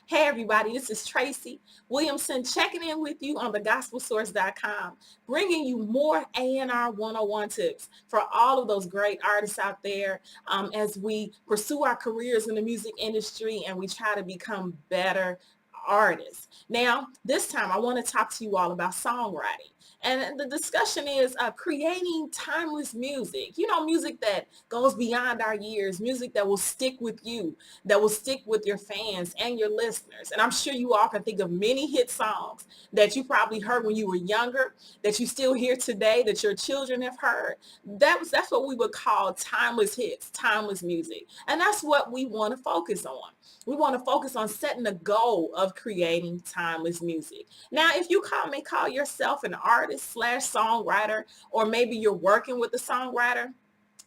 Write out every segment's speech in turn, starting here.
Hey everybody, this is Tracy Williamson checking in with you on thegospelsource.com, bringing you more A&R 101 tips for all of those great artists out there as we pursue our careers in the music industry and we try to become better artists. Now, this time I want to talk to you all about songwriting. And the discussion is creating timeless music, music that goes beyond our years, music that will stick with you, that will stick with your fans and your listeners. And I'm sure you all can think of many hit songs that you probably heard when you were younger, that you still hear today, that your children have heard. That's what we would call timeless hits, timeless music. And that's what we want to focus on. We want to focus on setting a goal of creating timeless music. Now, if you may call yourself an artist slash songwriter, or maybe you're working with a songwriter,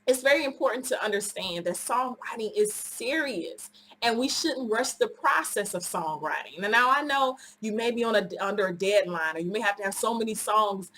it's very important to understand that songwriting is serious and we shouldn't rush the process of songwriting. Now I know you may be under a deadline, or you may have to have so many songs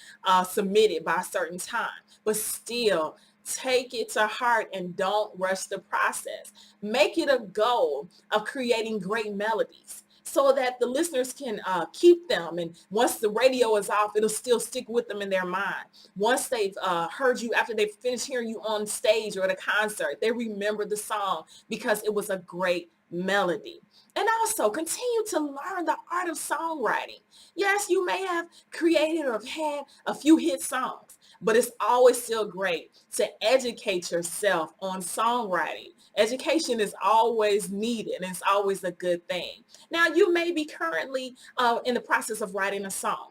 submitted by a certain time, but still take it to heart and don't rush the process. Make it a goal of creating great melodies so that the listeners can keep them. And once the radio is off, it'll still stick with them in their mind. Once they've heard you, after they've finished hearing you on stage or at a concert, they remember the song because it was a great melody. And also continue to learn the art of songwriting. Yes, you may have created or have had a few hit songs, but it's always still great to educate yourself on songwriting. Education is always needed and it's always a good thing. Now, you may be currently in the process of writing a song,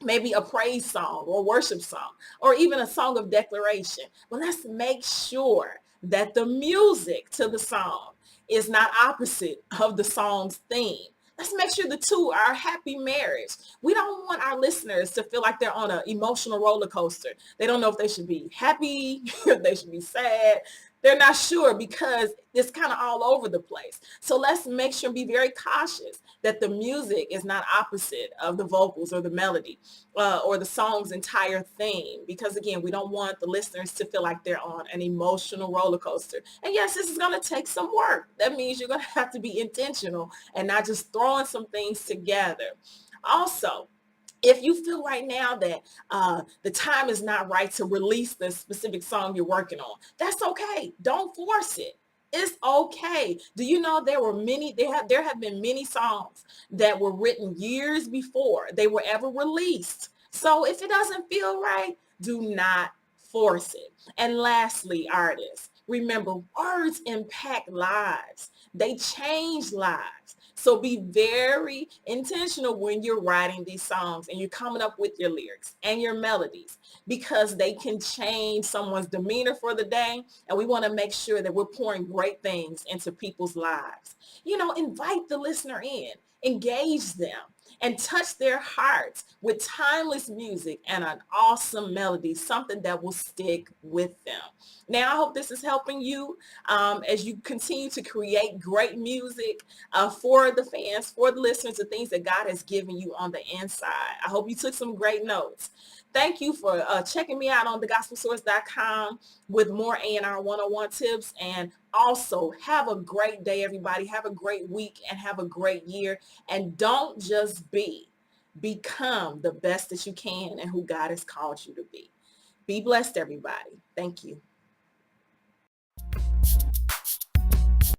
maybe a praise song or worship song, or even a song of declaration. But let's make sure that the music to the song is not opposite of the song's theme. Let's make sure the two are a happy marriage. We don't want our listeners to feel like they're on an emotional roller coaster. They don't know if they should be happy, if they should be sad. They're not sure because it's kind of all over the place. So let's make sure and be very cautious that the music is not opposite of the vocals or the melody or the song's entire theme. Because again, we don't want the listeners to feel like they're on an emotional roller coaster. And yes, this is going to take some work. That means you're going to have to be intentional and not just throwing some things together. Also, if you feel right now that the time is not right to release the specific song you're working on, that's okay. Don't force it. It's okay. Do you know there have been many songs that were written years before they were ever released. So if it doesn't feel right, do not force it. And lastly, artists, remember, words impact lives. They change lives. So be very intentional when you're writing these songs and you're coming up with your lyrics and your melodies, because they can change someone's demeanor for the day. And we want to make sure that we're pouring great things into people's lives. Invite the listener in, engage them, and touch their hearts with timeless music and an awesome melody, something that will stick with them. Now, I hope this is helping you as you continue to create great music for the fans, for the listeners, the things that God has given you on the inside. I hope you took some great notes. Thank you for checking me out on thegospelsource.com with more A&R 101 tips. And also, have a great day, everybody. Have a great week and have a great year. And don't just become the best that you can and who God has called you to be. Be blessed, everybody. Thank you.